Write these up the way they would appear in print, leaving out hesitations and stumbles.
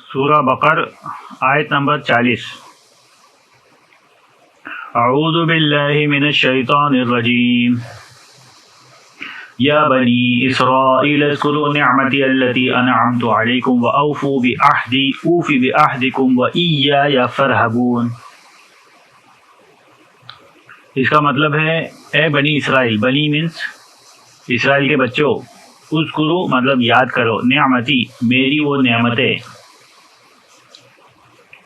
सूरा बकर आयत नंबर 40। अऊज़ु बिल्लाहि मिनश शैतानिर रजीम। या बनी इसराईल अज़्कुरू निअमती अल्लती अनअमतु अलैकुम व औफू बिअहदी ऊफी बिअहदिकुम व इय्याया फरहबून। इसका मतलब है, ए बनी इसराइल, बनी मीन्स इसराइल के बच्चों, उज़्कुरू मतलब याद करो, निअमती मेरी वो नेमतें,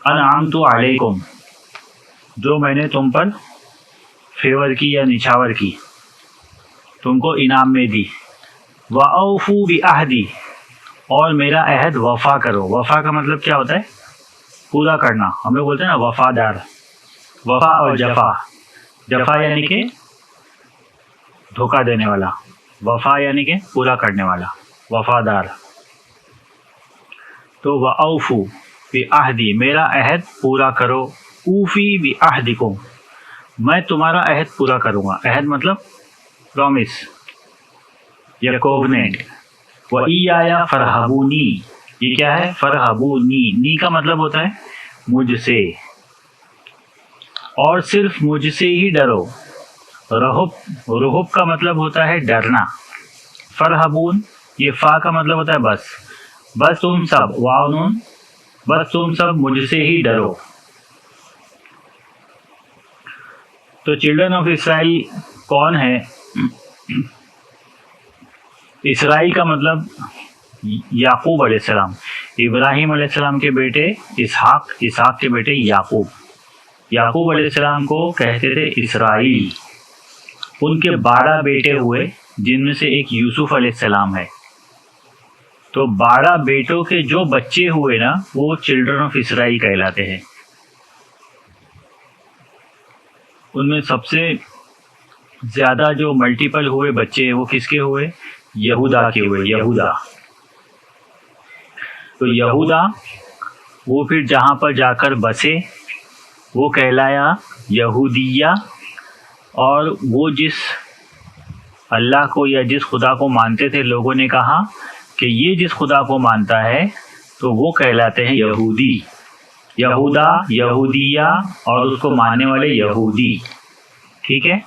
अनअमतु अलैकुम जो मैंने तुम पर फेवर की या निछावर की, तुमको इनाम में दी। व औफू बिअहदी और मेरा अहद वफ़ा करो। वफ़ा का मतलब क्या होता है? पूरा करना। हम लोग बोलते हैं ना वफ़ादार। वफ़ा और जफ़ा, जफ़ा यानी कि धोखा देने वाला, वफ़ा यानी कि पूरा करने वाला, वफ़ादार। तो व औफू बिअहदी मेरा अहद पूरा करो, ऊफ़ी बिअहदिकुम मैं तुम्हारा अहद पूरा करूँगा। अहद मतलब प्रॉमिस या कोवनेंट। व इय्याया फरहबूनी, ये क्या है? फरहबूनी, नी का मतलब होता है मुझसे, और सिर्फ मुझसे ही डरो। रहब, रहब का मतलब होता है डरना। फरहबून, ये फ़ा का मतलब होता है बस, बस तुम सब, वाव नून, बस तुम सब मुझसे ही डरो। तो चिल्ड्रन ऑफ इसराइल कौन है? इसराइल का मतलब याकूब अलैहिस्सलाम, इब्राहिम अलैहिस्सलाम के बेटे इसहाक, इसहाक के बेटे याकूब। याकूब अलैहिस्सलाम को कहते थे इसराइल। उनके 12 बेटे हुए, जिनमें से एक यूसुफ अलैहिस्सलाम है। तो 12 बेटों के जो बच्चे हुए ना, वो चिल्ड्रन ऑफ इसराइल कहलाते हैं। उनमें सबसे ज़्यादा जो मल्टीपल हुए बच्चे वो किसके हुए? यहूदा के हुए, यहूदा। तो यहूदा वो फिर जहाँ पर जाकर बसे वो कहलाया यहूदिया, और वो जिस अल्लाह को या जिस खुदा को मानते थे, लोगों ने कहा कि ये जिस खुदा को मानता है तो वो कहलाते हैं यहूदी। यहूदा, यहूदिया और उसको मानने वाले यहूदी। ठीक है,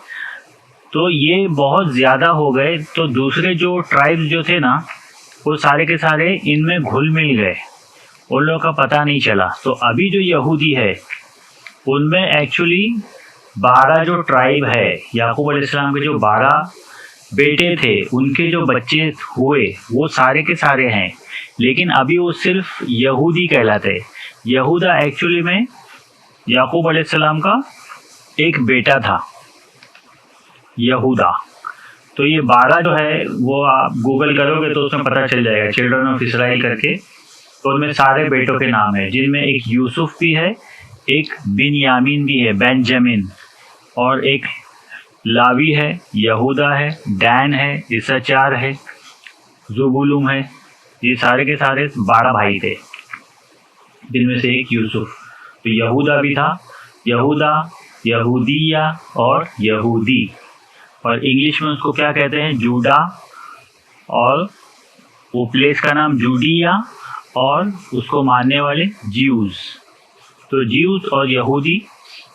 तो ये बहुत ज़्यादा हो गए। तो दूसरे जो ट्राइब्स जो थे ना, वो सारे के सारे इनमें घुल मिल गए, उन लोगों का पता नहीं चला। तो अभी जो यहूदी है उनमें एक्चुअली 12 जो ट्राइब है, याकूब अलैहिस्सलाम के जो 12 बेटे थे, उनके जो बच्चे हुए वो सारे के सारे हैं, लेकिन अभी वो सिर्फ यहूदी कहलाते हैं। यहूदा एक्चुअली में याकूब अलैहिस्सलाम का एक बेटा था, यहूदा। तो ये 12 जो है वो आप गूगल करोगे तो उसमें पता चल जाएगा, चिल्ड्रन ऑफ इसराइल करके। तो उनमें सारे बेटों के नाम है, जिनमें एक यूसुफ भी है, एक बिन्यामीन भी है, बेंजामिन, और एक लावी है, यहूदा है, डैन है, इस्साचार है, ज़ुबूलून है। ये सारे के सारे 12 भाई थे, जिनमें से एक यूसुफ। तो यहूदा भी था, यहूदा, यहूदिया और यहूदी, और इंग्लिश में उसको क्या कहते हैं? जूडा, और वो प्लेस का नाम जूडिया, और उसको मानने वाले ज्यूज़। तो ज्यूज़ और यहूदी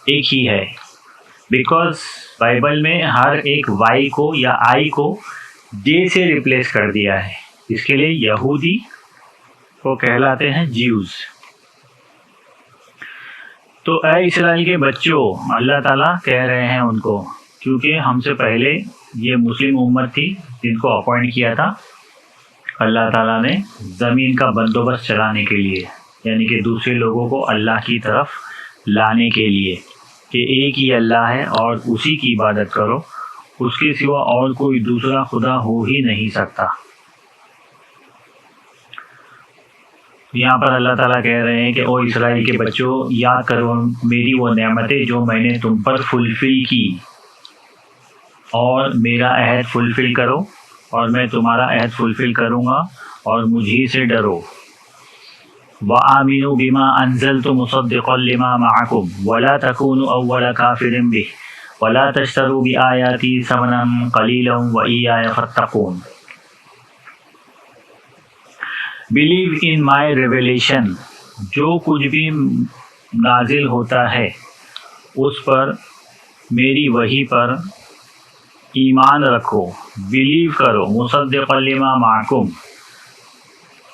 एक ही है, बिकॉज बाइबल में हर एक वाई को या आई को जे से रिप्लेस कर दिया है, इसके लिए यहूदी को कहलाते हैं ज्यूज़। तो ऐ इस्राएल के बच्चों, अल्लाह ताला कह रहे हैं उनको, क्योंकि हमसे पहले ये मुस्लिम उम्मत थी जिनको अपॉइंट किया था अल्लाह ताला ने ज़मीन का बंदोबस्त चलाने के लिए, यानी कि दूसरे लोगों को अल्लाह की तरफ लाने के लिए, कि एक ही अल्लाह है और उसी की इबादत करो, उसके सिवा और कोई दूसरा खुदा हो ही नहीं सकता। यहाँ पर अल्लाह ताला कह रहे हैं कि ओ इस्राएल के बच्चों, याद करो मेरी वो नेमतें जो मैंने तुम पर फुलफ़िल की, और मेरा अहद फुलफ़िल करो, और मैं तुम्हारा अहद फुलफ़िल करूँगा, और मुझी से डरो। व आमिनू बिमा अंज़लतु मुसद्दिक़न लिमा मअकुम वला तकूनु अव्वल काफ़िरिन बिही वला तश्तरू बिआयाती समनन क़लीलन व इय्याया फत्तक़ून। Believe in my revelation जो कुछ भी नाजिल होता है उस पर, मेरी वही पर ईमान रखो, बिलीव करो, मुसद्दिक़न लिमा माकुम,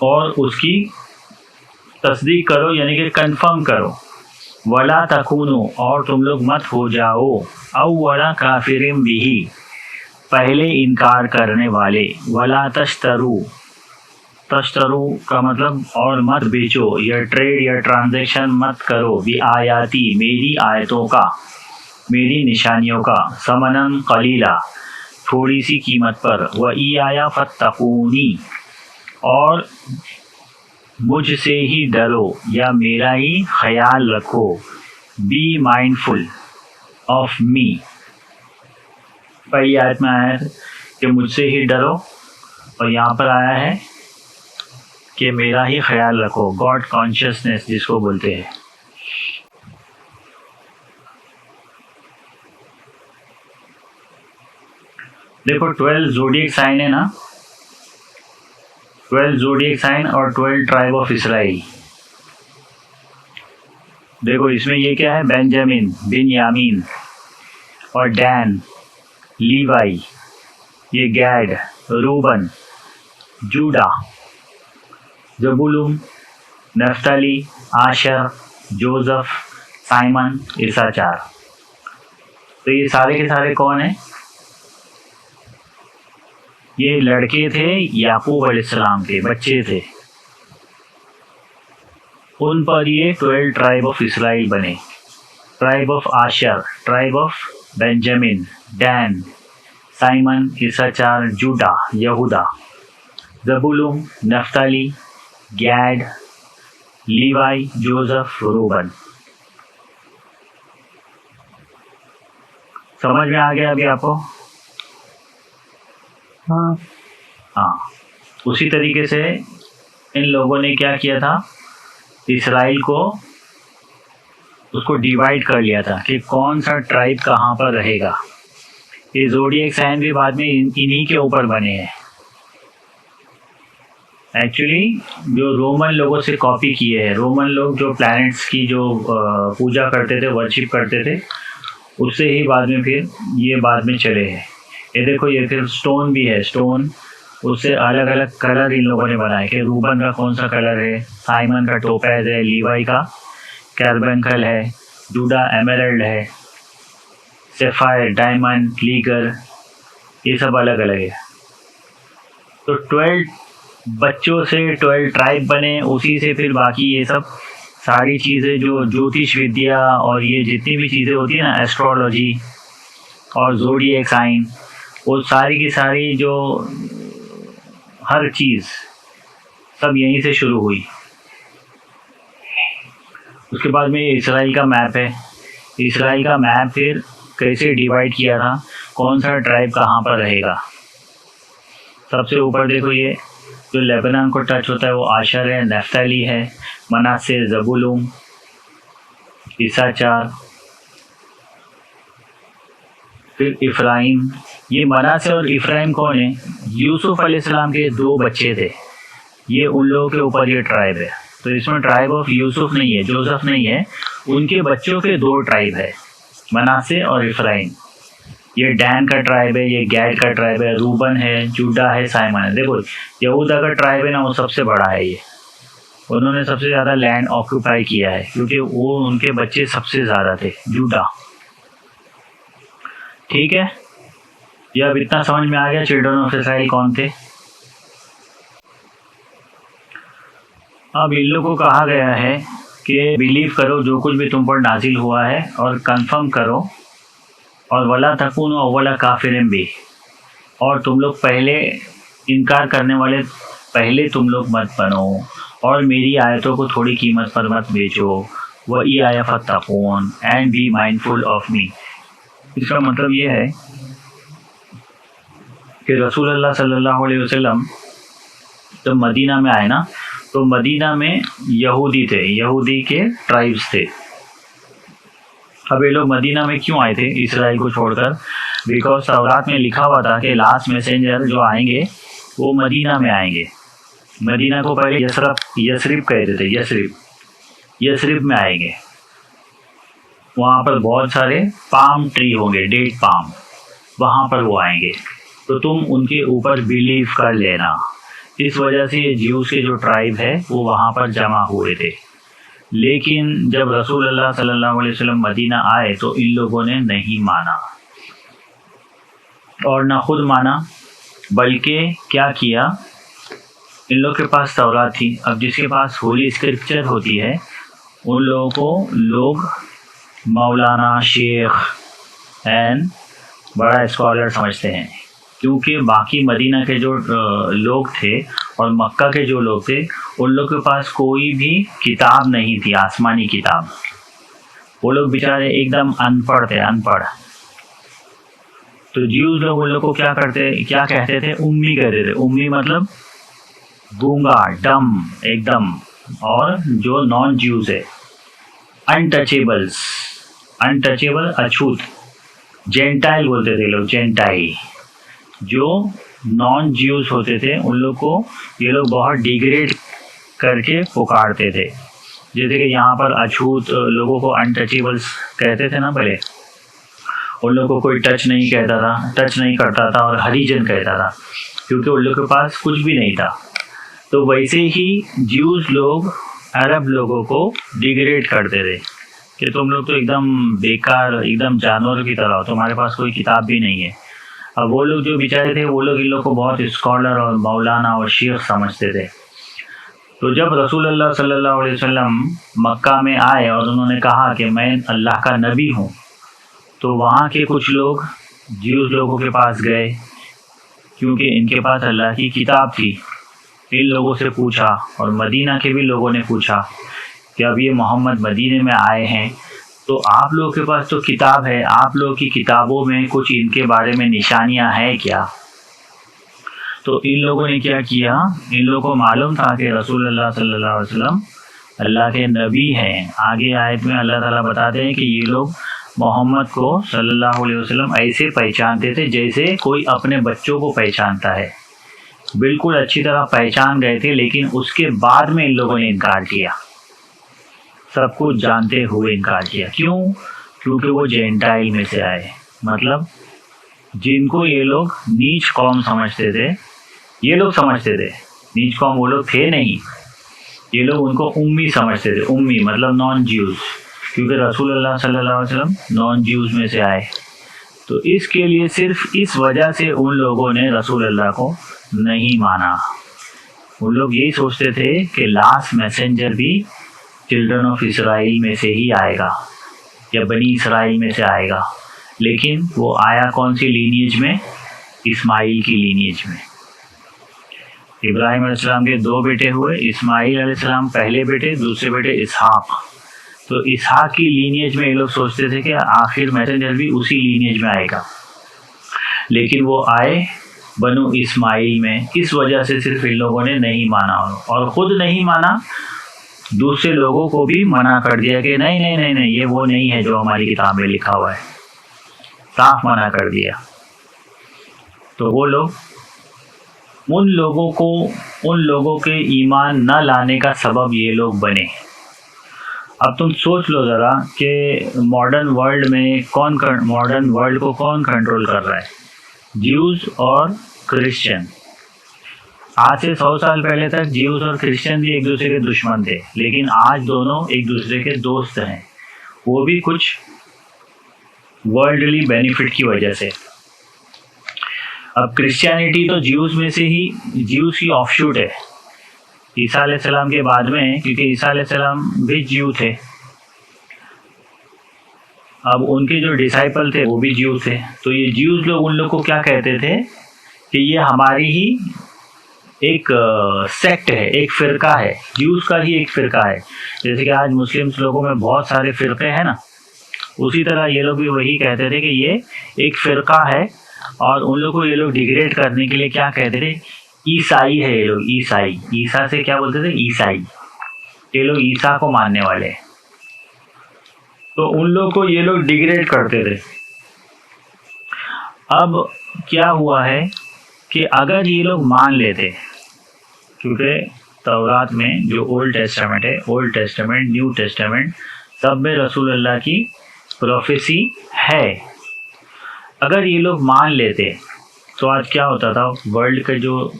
और उसकी तस्दीक करो यानी कि कंफर्म करो। वला तकुनु, और तुम लोग मत हो जाओ, अव्वला काफिरिन बिही, पहले इनकार करने वाले। वला तश्तरू, तश्तरू का मतलब और मत बेचो, या ट्रेड या ट्रांजैक्शन मत करो, बि आयाती, मेरी आयतों का, मेरी निशानियों का, समनन कलीला, थोड़ी सी कीमत पर, व ई आया फत्तकूनी, और मुझसे ही डरो या मेरा ही ख्याल रखो, बी माइंडफुल ऑफ मी। पहली आयत में आया है कि मुझसे ही डरो, और यहाँ पर आया है कि मेरा ही ख्याल रखो, गॉड कॉन्शियसनेस जिसको बोलते हैं। देखो 12 ज़ोडिएक साइन है ना, 12 ज़ोडिएक साइन और 12 ट्राइब ऑफ इसराइल। देखो इसमें ये क्या है, बेंजामिन, बिन्यामीन, और डैन, लीवाई, ये Gad, Reuben, Judah, Zebulun, Naphtali, Asher, Joseph, Simon, Issachar. तो ये सारे के सारे कौन हैं? ये लड़के थे याकूब अलैहिस्सलाम के, बच्चे थे, उन पर ये 12 ट्राइब ऑफ इसराइल बने। Tribe of Asher, tribe of Benjamin, Dan, Simon, Issachar, Judah, यहूदा, Zebulun, Naphtali, Gad, Levi, Joseph, Reuben. समझ में आ गया अभी आपको? हाँ। उसी तरीके से इन लोगों ने क्या किया था, इसराइल को उसको डिवाइड कर लिया था कि कौन सा ट्राइब कहाँ पर रहेगा। ये ज़ोडिएक साइन भी बाद में इन्हीं के ऊपर बने हैं। एक्चुअली जो रोमन लोगों से कॉपी किए हैं, रोमन लोग जो प्लैनेट्स की जो पूजा करते थे, वर्शिप करते थे, उससे ही बाद में फिर ये बाद में चले हैं। ये देखो ये फिर स्टोन भी है, स्टोन उससे अलग अलग कलर इन लोगों ने बनाए कि रूबन का कौन सा कलर है, साइमन का टोपैज है, लीवाई का कैरबेंकल है, जूडा एमेरल्ड है, सेफायर, डायमंड, लीगर, ये सब अलग अलग है। तो 12 बच्चों से 12 ट्राइब बने, उसी से फिर बाकी ये सब सारी चीज़ें जो ज्योतिष विद्या और ये जितनी भी चीज़ें होती है ना, एस्ट्रोलॉजी और ज़ोडिएक साइन, वो सारी की सारी जो हर चीज़ सब यहीं से शुरू हुई। उसके बाद में इसराइल का मैप है। इसराइल का मैप फिर कैसे डिवाइड किया था, कौन सा ट्राइब कहाँ पर रहेगा। सबसे ऊपर देखो ये जो लेबनान को टच होता है वो आशर है, नफ्ताली है, मनासे, जबुलून, इसाचार, फिर इफ्राइम। ये मनासे और इफ्राइम कौन है? यूसुफ अलैहिस्सलाम के 2 बच्चे थे, ये उन लोगों के ऊपर ये ट्राइब है। तो इसमें ट्राइब ऑफ यूसुफ नहीं है, जोसेफ नहीं है, उनके बच्चों के 2 ट्राइब है, मनासे और इफ्राइम। ये डैन का ट्राइब है, ये गैड का ट्राइब है, रूबन है, जूडा है, साइमन है। देखो यहूदा का ट्राइब है ना, वो सबसे बड़ा है। ये उन्होंने सबसे ज़्यादा लैंड ऑक्यूपाई किया है क्योंकि वो उनके बच्चे सबसे ज़्यादा थे, जूडा। ठीक है, ये अब इतना समझ में आ गया चिल्ड्रन ऑफ इसराइल कौन थे। अब इन लोगों को कहा गया है कि बिलीव करो जो कुछ भी तुम पर नाजिल हुआ है और कंफर्म करो, और वला तकुनु अव्वला काफिरिन भी, और तुम लोग पहले इनकार करने वाले पहले तुम लोग मत बनो, और मेरी आयतों को थोड़ी कीमत पर मत बेचो, व ई आया फत्तकून and be mindful of me. इसका मतलब ये है कि रसूलुल्लाह सल्लल्लाहु अलैहि वसल्लम जब मदीना में आए ना, तो मदीना में यहूदी थे, यहूदी के ट्राइब्स थे। अब ये लोग मदीना में क्यों आए थे इसराइल को छोड़कर? बिकॉज तौरात में लिखा हुआ था कि लास्ट मैसेंजर जो आएंगे वो मदीना में आएंगे। मदीना को पहले यसरिब कहते थे, यसरिब। यथरिब में आएंगे। वहाँ पर बहुत सारे पाम ट्री होंगे, डेट पाम, वहाँ पर वो आएंगे, तो तुम उनके ऊपर बिलीव कर लेना। इस वजह से ये ज्यूस के जो ट्राइब है वो वहाँ पर जमा हुए थे। लेकिन जब रसूलुल्लाह सल्लल्लाहु अलैहि वसल्लम मदीना आए तो इन लोगों ने नहीं माना, और न खुद माना, बल्कि क्या किया, इन लोग के पास तौरात थी। अब जिसके पास होली स्क्रिप्चर होती है उन लोगों को लोग मौलाना, शेख एंड बड़ा स्कॉलर समझते हैं, क्योंकि बाकी मदीना के जो लोग थे और मक्का के जो लोग थे उन लोग के पास कोई भी किताब नहीं थी, आसमानी किताब। वो लोग बेचारे एकदम अनपढ़ थे, अनपढ़। तो ज्यूज लोग उन लोग को क्या कहते थे, उम्मी कहते थे। उम्मी मतलब गूंगा, डम एकदम। और जो नॉन ज्यूज है, अनटचेबल्स, अनटचेबल, अछूत, जेंटाइल बोलते थे लोग, जेंटाइल। जो नॉन ज्यूज होते थे उन लोग को ये लोग बहुत डिग्रेड करके पुकारते थे। जैसे कि यहाँ पर अछूत लोगों को अनटचेबल्स कहते थे ना पहले, उन लोग को कोई टच नहीं कहता था, टच नहीं करता था, और हरिजन कहता था, क्योंकि उन लोग के पास कुछ भी नहीं था। तो वैसे ही ज्यूज लोग अरब लोगों को डिग्रेड करते थे कि तुम लोग तो एकदम बेकार, एकदम जानवरों की तरह हो, तुम्हारे पास कोई किताब भी नहीं है। अब वो लोग जो बेचारे थे वो लोग इन लोग को बहुत स्कॉलर और मौलाना और शेख समझते थे। तो जब रसूलुल्लाह सल्लल्लाहु अलैहि वसल्लम मक्का में आए और उन्होंने कहा कि मैं अल्लाह का नबी हूँ, तो वहाँ के कुछ लोग ज्यूज लोगों के पास गए, क्योंकि इनके पास अल्लाह की किताब थी। इन लोगों से पूछा, और मदीना के भी लोगों ने पूछा कि अब ये मोहम्मद मदीने में आए हैं, तो आप लोगों के पास तो किताब है, आप लोगों की किताबों में कुछ इनके बारे में निशानियां हैं क्या? तो इन लोगों ने क्या किया, इन लोगों को मालूम था कि रसूलुल्लाह सल्लल्लाहु अलैहि वसल्लम अल्लाह के नबी हैं। आगे आयत में अल्लाह ताला बताते हैं कि ये लोग मोहम्मद को सल्लल्लाहु अलैहि वसल्लम ऐसे पहचानते थे जैसे कोई अपने बच्चों को पहचानता है। बिल्कुल अच्छी तरह पहचान गए थे, लेकिन उसके बाद में इन लोगों ने इनकार किया, सब कुछ जानते हुए इनकार किया। क्यों? क्योंकि वो जेंटाइल में से आए, मतलब जिनको ये लोग नीच कौम समझते थे, ये लोग समझते थे नीच कौम वो लोग थे नहीं, ये लोग उनको उम्मी समझते थे। उम्मी मतलब नॉन ज्यूज, क्योंकि रसूलुल्लाह सल्लल्लाहु अलैहि वसल्लम नॉन ज्यूज में से आए। तो इसके लिए सिर्फ इस वजह से उन लोगों ने रसूलुल्लाह को नहीं माना। उन लोग यही सोचते थे कि लास्ट मैसेंजर भी चिल्ड्रन ऑफ इसराइल में से ही आएगा या बनी इसराइल में से आएगा, लेकिन वो आया कौन सी लीनियज में? इस्माइल की लीनियज में। इब्राहिम अलैहिस्सलाम के 2 बेटे हुए, इस्माइल अलैहिस्सलाम पहले बेटे, दूसरे बेटे इसहाक। तो इसहाक की लीनियज में ये लोग सोचते थे कि आखिर मैसेंजर भी उसी लीनियज में आएगा, लेकिन वो आए बनु इस्माइल में। इस वजह से सिर्फ इन लोगों ने नहीं माना, और ख़ुद नहीं माना, दूसरे लोगों को भी मना कर दिया कि नहीं नहीं नहीं नहीं, ये वो नहीं है जो हमारी किताब में लिखा हुआ है, साफ मना कर दिया। तो वो लोग उन लोगों के ईमान न लाने का सबब ये लोग बने। अब तुम सोच लो ज़रा कि मॉडर्न वर्ल्ड को कौन कंट्रोल कर रहा है? ज्यूज़ और क्रिश्चियन। आज से 100 साल पहले तक ज्यूज़ और क्रिश्चियन भी एक दूसरे के दुश्मन थे, लेकिन आज दोनों एक दूसरे के दोस्त हैं, वो भी कुछ वर्ल्डली बेनिफिट की वजह से। अब क्रिश्चियनिटी तो ज्यूज़ में से ही, ज्यूज़ की ऑफशूट है ईसा अलैहिस्सलाम के बाद में, क्योंकि ईसा अलैहिस्सलाम भी ज्यू थे। अब उनके जो डिसाइपल थे वो भी ज्यू थे। तो ये ज्यूज़ लोग उन लोग को क्या कहते थे कि ये हमारी ही एक सेक्ट है, एक फ़िरका है, ज्यूज़ का ही एक फ़िरका है। जैसे कि आज मुस्लिम्स लोगों में बहुत सारे फ़िरके हैं ना, उसी तरह ये लोग भी वही कहते थे कि ये एक फ़िरका है, और उन लोग को ये लोग डिग्रेड करने के लिए क्या कहते थे? ईसाई है ये लोग, ईसाई। ईसा से क्या बोलते थे? ईसाई। ये लोग ईसा को मानने वाले। तो उन लोग को ये लोग डिग्रेड करते थे। अब क्या हुआ है कि अगर ये लोग मान लेते, क्योंकि तौरात में जो ओल्ड टेस्टामेंट है, ओल्ड टेस्टामेंट, न्यू टेस्टामेंट, सब में रसूलुल्लाह की प्रोफेसी है। अगर ये लोग मान लेते तो आज क्या होता था, वर्ल्ड का जो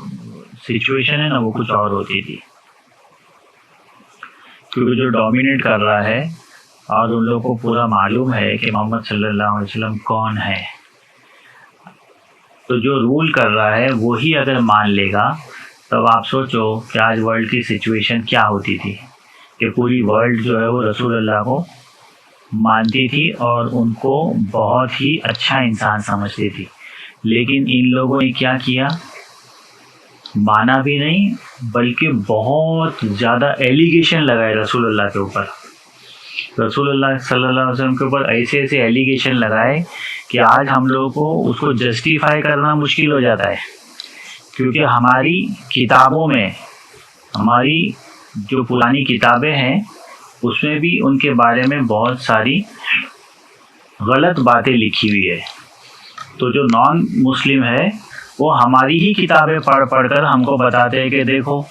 सिचुएशन है ना वो कुछ और होती थी। क्योंकि जो डोमिनेट कर रहा है और उन लोगों को पूरा मालूम है कि मोहम्मद सल्लल्लाहु अलैहि वसल्लम कौन है, तो जो रूल कर रहा है वही अगर मान लेगा, तब आप सोचो कि आज वर्ल्ड की सिचुएशन क्या होती थी, कि पूरी वर्ल्ड जो है वो रसूलुल्लाह को मानती थी और उनको बहुत ही अच्छा इंसान समझती थी। लेकिन इन लोगों ने क्या किया, माना भी नहीं बल्कि बहुत ज़्यादा एलिगेशन लगाए रसूलुल्लाह के ऊपर। रसूलुल्लाह सल्लल्लाहु अलैहि वसल्लम के ऊपर ऐसे ऐसे एलिगेशन लगाए कि आज हम लोगों को उसको जस्टिफाई करना मुश्किल हो जाता है। क्योंकि हमारी किताबों में, हमारी जो पुरानी किताबें हैं उसमें भी उनके बारे में बहुत सारी गलत बातें लिखी हुई है। तो जो नॉन मुस्लिम है वो हमारी ही किताबें पढ़ पढ़ कर हमको बताते हैं कि देखो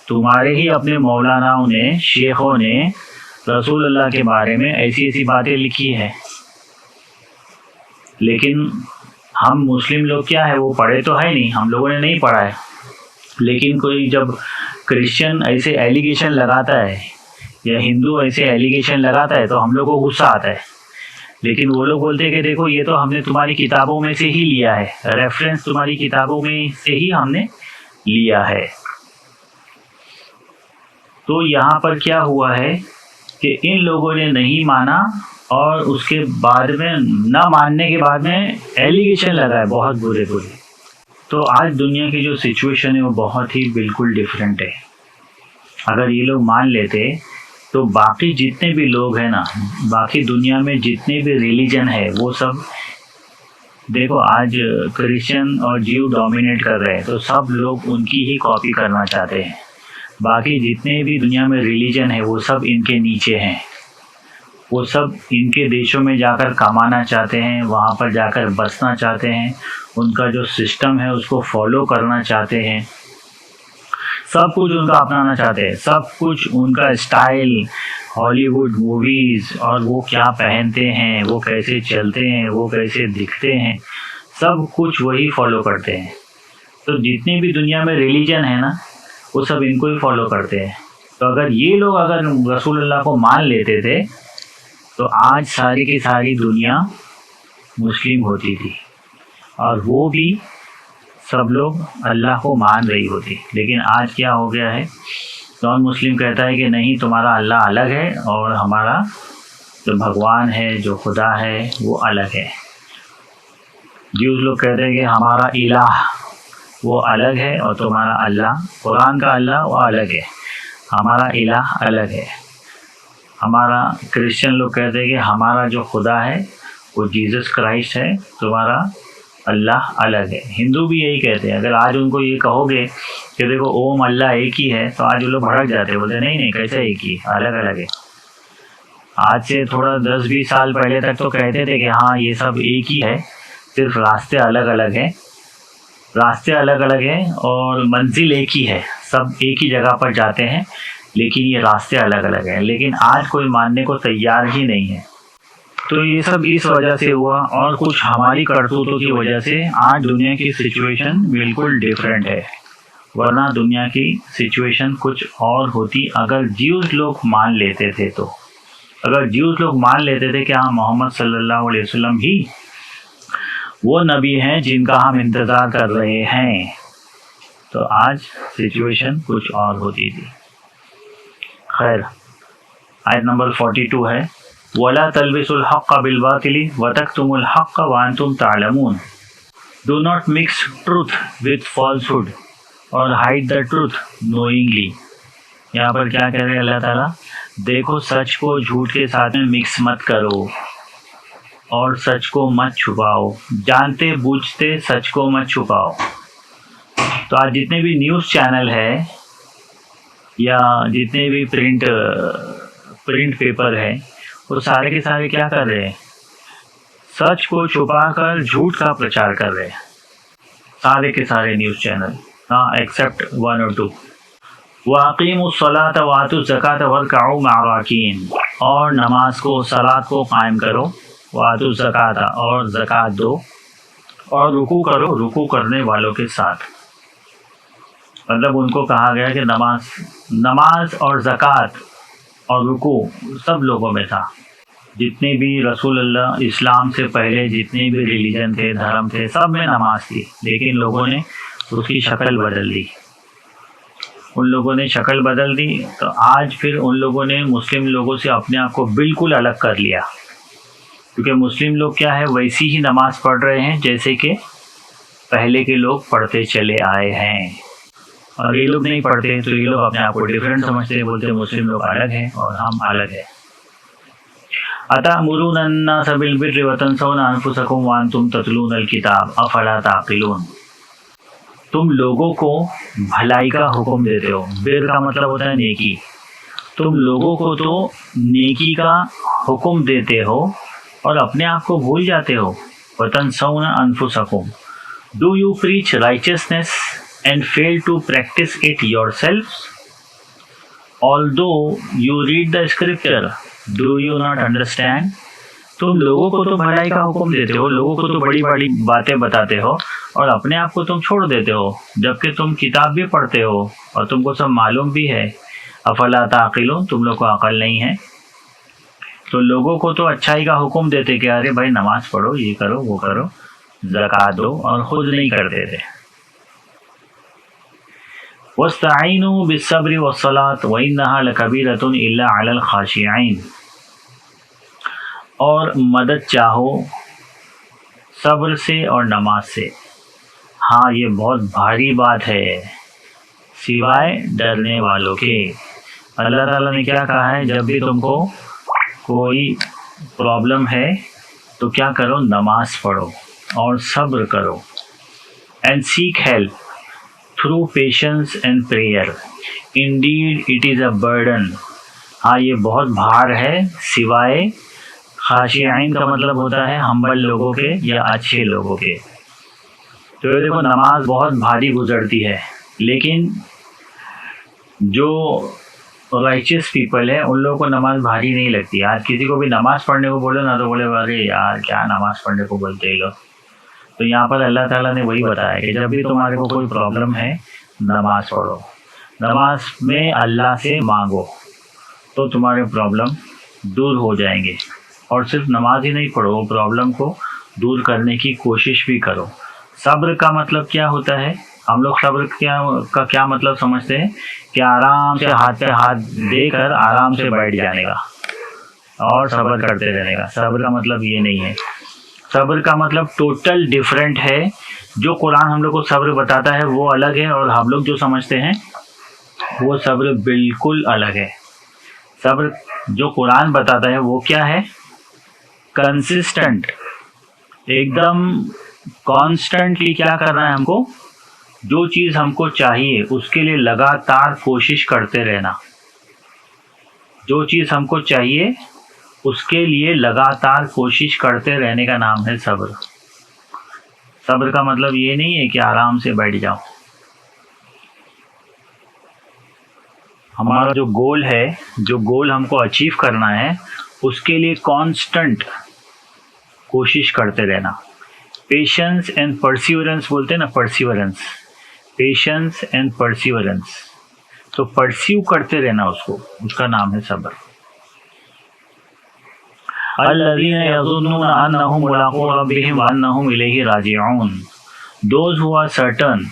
तुम्हारे ही अपने मौलानाओं ने, शेखों ने रसूलुल्लाह के बारे में ऐसी ऐसी बातें लिखी है। लेकिन हम मुस्लिम लोग क्या है, वो पढ़े तो है नहीं, हम लोगों ने नहीं पढ़ा है। लेकिन कोई जब क्रिश्चियन ऐसे एलिगेशन लगाता है या हिंदू ऐसे एलिगेशन लगाता है तो हम लोग को गुस्सा आता है। लेकिन वो लोग बोलते हैं कि देखो ये तो हमने तुम्हारी किताबों में से ही लिया है, रेफरेंस तुम्हारी किताबों में से ही हमने लिया है। तो यहाँ पर क्या हुआ है कि इन लोगों ने नहीं माना और उसके बाद में, ना मानने के बाद में एलिगेशन लगाए बहुत बुरे बुरे। तो आज दुनिया की जो सिचुएशन है वो बहुत ही बिल्कुल डिफरेंट है। अगर ये लोग मान लेते तो बाकी जितने भी लोग हैं ना, बाकी दुनिया में जितने भी रिलीजन है वो सब, देखो आज क्रिश्चियन और जीव डोमिनेट कर रहे हैं तो सब लोग उनकी ही कॉपी करना चाहते हैं। बाकी जितने भी दुनिया में रिलीजन है वो सब इनके नीचे हैं। वो सब इनके देशों में जाकर कमाना चाहते हैं, वहाँ पर जाकर बसना चाहते हैं, उनका जो सिस्टम है उसको फॉलो करना चाहते हैं, सब कुछ उनका अपनाना चाहते हैं, सब कुछ उनका स्टाइल, हॉलीवुड मूवीज़, और वो क्या पहनते हैं, वो कैसे चलते हैं, वो कैसे दिखते हैं, सब कुछ वही फॉलो करते हैं। तो जितने भी दुनिया में रिलीजन है ना वो सब इनको ही फॉलो करते हैं। तो अगर ये लोग अगर रसूलुल्लाह को मान लेते थे तो आज सारी की सारी दुनिया मुस्लिम होती थी और वो भी सब लोग अल्लाह को मान रही होती। लेकिन आज क्या हो गया है, नॉन मुस्लिम कहता है कि नहीं तुम्हारा अल्लाह अलग है और हमारा जो भगवान है, जो खुदा है वो अलग है। ज्यूज़ लोग कहते हैं कि हमारा इलाह वो अलग है और तुम्हारा अल्लाह, कुरान का अल्लाह वो अलग है, हमारा इलाह अलग है। हमारा क्रिश्चियन लोग कहते हैं कि हमारा जो खुदा है वो जीसस क्राइस्ट है, तुम्हारा अल्लाह अलग है। हिंदू भी यही कहते हैं। अगर आज उनको ये कहोगे कि देखो ओम अल्लाह एक ही है, तो आज वो लोग भड़क जाते हैं, बोलते नहीं नहीं कैसे एक ही, अलग अलग है। आज से थोड़ा 10-20 साल पहले तक तो कहते थे कि हाँ ये सब एक ही है, सिर्फ रास्ते अलग अलग हैं, रास्ते अलग अलग हैं और मंजिल एक ही है, सब एक ही जगह पर जाते हैं, लेकिन ये रास्ते अलग अलग हैं। लेकिन आज कोई मानने को तैयार ही नहीं है। तो ये सब इस वजह से हुआ और कुछ हमारी करतूतों की वजह से आज दुनिया की सिचुएशन बिल्कुल डिफरेंट है। वरना दुनिया की सिचुएशन कुछ और होती अगर ज्यूज़ लोग मान लेते थे। तो अगर ज्यूज़ लोग मान लेते थे कि हाँ मोहम्मद सल्लल्लाहु अलैहि वसल्लम ही वो नबी हैं जिनका हम इंतज़ार कर रहे हैं, तो आज सिचुएशन कुछ और होती थी। खैर, आयत नंबर 42 है, वला तलबिसुल हक़्क़ बिल बातिल व तक्तुमुल हक़्क़ व अंतुम तालमून। Do not mix truth with falsehood और हाइड द ट्रूथ नोइंगली। यहाँ पर क्या कह रहे हैं अल्लाह ताला, देखो सच को झूठ के साथ में मिक्स मत करो और सच को मत छुपाओ, जानते बूझते सच को मत छुपाओ। तो आज जितने भी न्यूज़ चैनल है या जितने भी प्रिंट पेपर है वो सारे के सारे क्या कर रहे हैं, सच को छुपाकर झूठ का प्रचार कर रहे हैं, सारे के सारे न्यूज़ चैनल, हाँ एक्सेप्ट 1 और 2। वाक़ीमुस्सलात व आतुज़ ज़कात वरकऊ मअर्राकीन, और नमाज को, सलात को कायम करो, व आतुज़ ज़कात, और ज़कात दो, और रुकू करो रुकू करने वालों के साथ। मतलब उनको कहा गया कि नमाज और ज़कात और रुकू सब लोगों में था। जितने भी रसूलुल्लाह इस्लाम से पहले जितने भी रिलीजन थे, धर्म थे, सब में नमाज थी, लेकिन लोगों ने उसकी शक्ल बदल दी। उन लोगों ने शक्ल बदल दी, तो आज फिर उन लोगों ने मुस्लिम लोगों से अपने आप को बिल्कुल अलग कर लिया, क्योंकि मुस्लिम लोग क्या है, वैसी ही नमाज पढ़ रहे हैं जैसे कि पहले के लोग पढ़ते चले आए हैं। और ये लोग नहीं पढ़ते, तो ये लोग अपने आप को डिफरेंट समझते हैं, बोलते मुस्लिम लोग अलग हैं और हम अलग हैं। अतअमुरूना अन्नास बिल-बिर्रि व तंसौना अनफुसकुम व अंतुम ततलूनल किताब अफला ताक़िलून। तुम लोगों को भलाई का हुक्म देते हो। बिर का मतलब होता है नेकी। तुम लोगों को तो नेकी का हुक्म देते हो और अपने आप को भूल जाते हो। व तंसौना अनफुसकुम, do you preach righteousness and fail to practice it yourselves? Although you read the scripture, do you not understand? तुम लोगों को तो भलाई का हुक्म देते हो, लोगों को तो बड़ी बड़ी बातें बताते हो और अपने आप को तुम छोड़ देते हो, जबकि तुम किताब भी पढ़ते हो और तुमको सब मालूम भी है। अफला ताक़िलून, तुम लोग को अकल नहीं है। तो लोगों को तो अच्छाई का हुक्म देते कि अरे भाई नमाज पढ़ो, ये करो, वो करो, ज़कात दो, और खुद नहीं करते थे। वस्तईनु बिस्सब्रि वस्सलात व इन्नहा लकबीरतुन इल्ला अलल खाशिईन, और मदद चाहो सब्र से और नमाज से। हाँ, ये बहुत भारी बात है सिवाय डरने वालों के। अल्लाह ताला ने क्या कहा है, जब भी तुमको कोई प्रॉब्लम है तो क्या करो, नमाज पढ़ो और सब्र करो। And seek help through patience and prayer, Indeed it is a burden. हाँ, ये बहुत भार है सिवाय खाशिईन का मतलब होता है हम्बल लोगों के या अच्छे लोगों के। तो ये देखो, नमाज बहुत भारी गुजरती है, लेकिन जो राइचियस पीपल है उन लोगों को नमाज भारी नहीं लगती। आज किसी को भी नमाज पढ़ने को बोले ना, तो बोले अरे यार क्या नमाज पढ़ने को बोलते हैं लोग। तो यहाँ पर अल्लाह ताला ने वही बताया कि जब भी तुम्हारे को कोई प्रॉब्लम है, नमाज पढ़ो, नमाज में अल्लाह से मांगो, तो तुम्हारे प्रॉब्लम दूर हो जाएंगे। और सिर्फ नमाज ही नहीं पढ़ो, वो प्रॉब्लम को दूर करने की कोशिश भी करो। सब्र का मतलब क्या होता है, हम लोग सब्र का क्या मतलब समझते हैं कि आराम से हाथ पे हाथ देकर आराम से बैठ जाने का और सब्र करते रहने का। सब्र का मतलब ये नहीं है। सब्र का मतलब टोटल डिफरेंट है। जो कुरान हम लोग को सब्र बताता है वो अलग है, और हम लोग जो समझते हैं वो सब्र बिल्कुल अलग है। सब्र जो कुरान बताता है वो क्या है, कंसिस्टेंट, एकदम कॉन्स्टेंटली क्या करना है हमको, जो चीज़ हमको चाहिए उसके लिए लगातार कोशिश करते रहना। जो चीज़ हमको चाहिए उसके लिए लगातार कोशिश करते रहने का नाम है सब्र। सब्र का मतलब ये नहीं है कि आराम से बैठ जाओ। हमारा जो गोल है, जो गोल हमको अचीव करना है, उसके लिए कांस्टेंट कोशिश करते रहना। पेशेंस एंड परसिवरेंस बोलते हैं ना, परसिवरेंस, पेशेंस एंड परसिवरेंस। तो परस्यू करते रहना उसको, उसका नाम है सब्र। अल्लज़ीना यज़ुन्नूना अन्नहुम मुलाक़ू रब्बिहिम व अन्नहुम इलैहि राजिऊन, those who are certain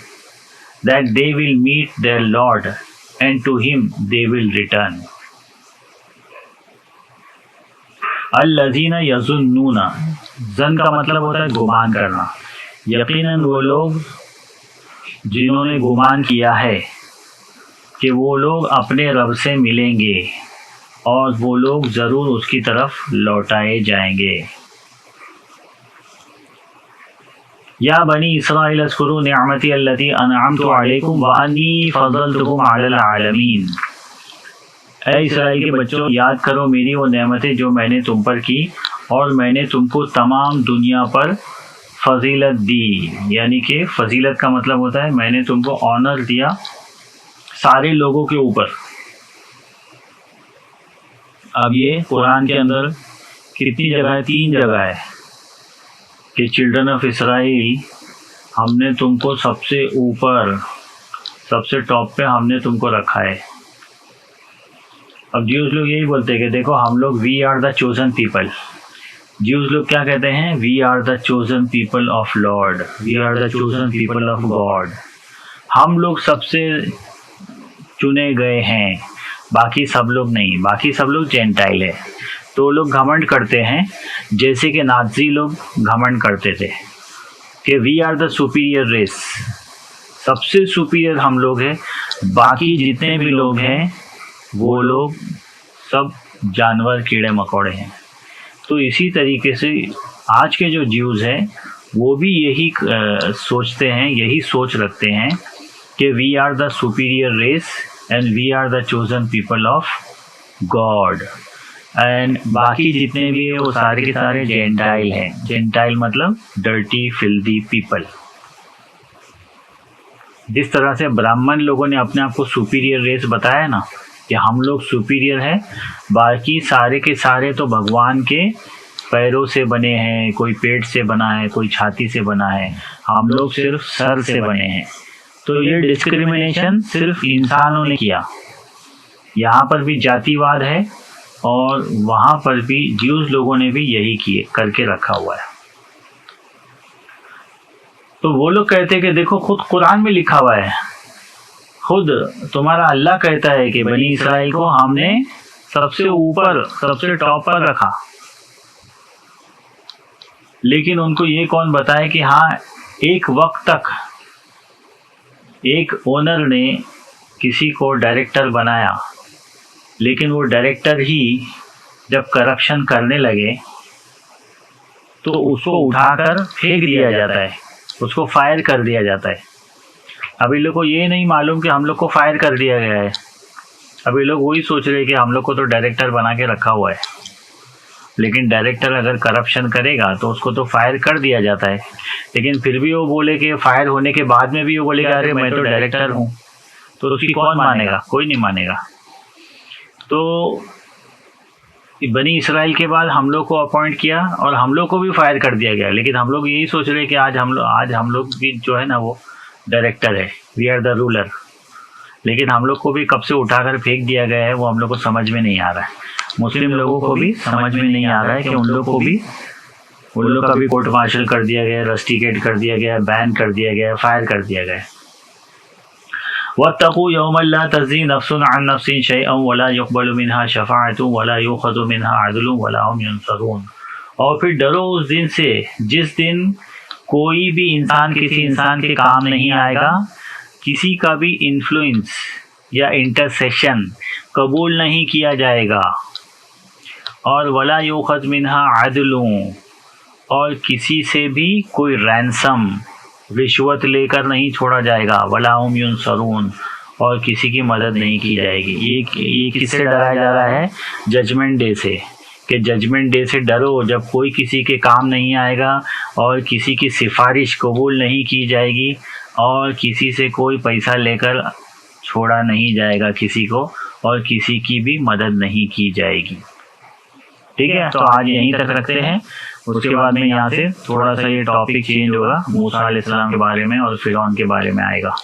that they will meet their lord and to him they will return. अल्लज़ीना यज़ुन्नूना, जन का मतलब होता है गुमान करना। यकीनन वो लोग जिन्होंने गुमान किया है कि वो लोग अपने रब से मिलेंगे और वो लोग ज़रूर उसकी तरफ लौटाए जाएंगे। या बनी इसराइल अज़्कुरू निअमती अल्लती अनअमतु अलैकुम व अन्नी फ़ज़लतुकुम अलल आलमीन। ऐ इसराइल के बच्चों, याद करो मेरी वो नेमतें जो मैंने तुम पर की, और मैंने तुमको तमाम दुनिया पर फजीलत दी। यानी कि फजीलत का मतलब होता है मैंने तुमको ऑनर दिया सारे लोगों के ऊपर। अब ये कुरान के अंदर कितनी जगह है? 3 जगह है कि चिल्ड्रन ऑफ इसराइल, हमने तुमको सबसे ऊपर, सबसे टॉप पे हमने तुमको रखा है। अब ज्यूज लोग यही बोलते हैं कि देखो हम लोग we are the chosen people. Jews लोग क्या कहते हैं? We are the chosen people of Lord, we are the chosen people of God. हम लोग सबसे चुने गए हैं, बाकी सब लोग नहीं, बाकी सब लोग जेंटाइल है। तो लोग घमंड करते हैं, जैसे कि नाज़ी लोग घमंड करते थे कि we are the superior race, superior सुपीरियर हम लोग हैं, बाकी जितने भी लोग हैं वो लोग सब जानवर, कीड़े मकोड़े हैं। तो इसी तरीके से आज के जो ज्यूज़ हैं वो भी यही सोचते हैं, यही सोच रखते हैं कि we are the superior race and we are the chosen people of God, and बाकी जितने भी हैं वो सारे के सारे जेंटाइल हैं। जेंटाइल मतलब डर्टी, फिल्दी पीपल। जिस तरह से ब्राह्मण लोगों ने अपने आप को सुपीरियर रेस बताया ना कि हम लोग सुपीरियर हैं, बाकी सारे के सारे तो भगवान के पैरों से बने हैं, कोई पेट से बना है, कोई छाती से बना है, हम लोग सिर्फ सर से बने हैं। तो ये डिस्क्रिमिनेशन सिर्फ इंसानों ने किया। यहाँ पर भी जातिवाद है और वहाँ पर भी ज्यूज लोगों ने भी यही किए करके रखा हुआ है। तो वो लोग कहते हैं कि देखो खुद कुरान में लिखा हुआ है, खुद तुम्हारा अल्लाह कहता है कि बनी इसराइल को हमने सबसे ऊपर, सबसे टॉप पर रखा। लेकिन उनको ये कौन बताए कि हाँ, एक वक्त तक एक ओनर ने किसी को डायरेक्टर बनाया, लेकिन वो डायरेक्टर ही जब करप्शन करने लगे तो उसको उठाकर फेंक दिया जाता है, उसको फायर कर दिया जाता है। अभी लोग को ये नहीं मालूम कि हम लोग को फायर कर दिया गया है। अभी लोग वही सोच रहे हैं कि हम लोग को तो डायरेक्टर बना के रखा हुआ है, लेकिन डायरेक्टर अगर करप्शन करेगा तो उसको तो फायर कर दिया जाता है। लेकिन फिर भी वो बोले कि फायर होने के बाद में भी वो बोलेगा अरे मैं तो डायरेक्टर हूँ, तो उसकी कौन मानेगा? कोई नहीं मानेगा। तो बनी इसराइल के बाद हम लोग को अपॉइंट किया और हम लोग को भी फायर कर दिया गया। लेकिन हम लोग यही सोच रहे हैं कि आज हम लोग भी जो है ना वो डायरेक्टर है, वी आर द रूलर। लेकिन हम लोग को भी कब से उठाकर फेंक दिया गया है वो हम लोग को समझ में नहीं आ रहा है। मुस्लिम लोगों को भी समझ में नहीं आ रहा है कि उन लोग का भी कोर्ट मार्शल कर दिया गया, रस्टिकेट कर दिया गया, बैन कर दिया गया, फायर कर दिया गया। वत्तकू यौमन ला तज़्ज़ी नफ्सुन अन नफ्सिन शैअन वला युक़बलु मिन्हा शफ़ाअतुन वला युख़ज़ु मिन्हा अदलुन वला हुम युनसरून। और फिर डरो उस दिन से जिस दिन कोई भी इंसान किसी इंसान के काम नहीं आएगा, किसी का भी इन्फ्लुएंस या इंटरसेशन कबूल नहीं किया जाएगा, और वला युख़ज़ मिन्हा अदलुन, और किसी से भी कोई रैंसम, रिश्वत लेकर नहीं छोड़ा जाएगा, वला हुम युनसरून, और किसी की मदद नहीं की जाएगी। ये किससे डराया जा रहा है? जजमेंट डे से, कि जजमेंट डे से डरो जब कोई किसी के काम नहीं आएगा और किसी की सिफारिश कबूल नहीं की जाएगी और किसी से कोई पैसा लेकर छोड़ा नहीं जाएगा किसी को, और किसी की भी मदद नहीं की जाएगी। ठीक है, तो आज यहीं तक रखते हैं। उसके बाद में यहाँ से थोड़ा सा ये टॉपिक चेंज होगा, मूसा अलैहिस्सलाम के बारे में और फिरौन के बारे में आएगा।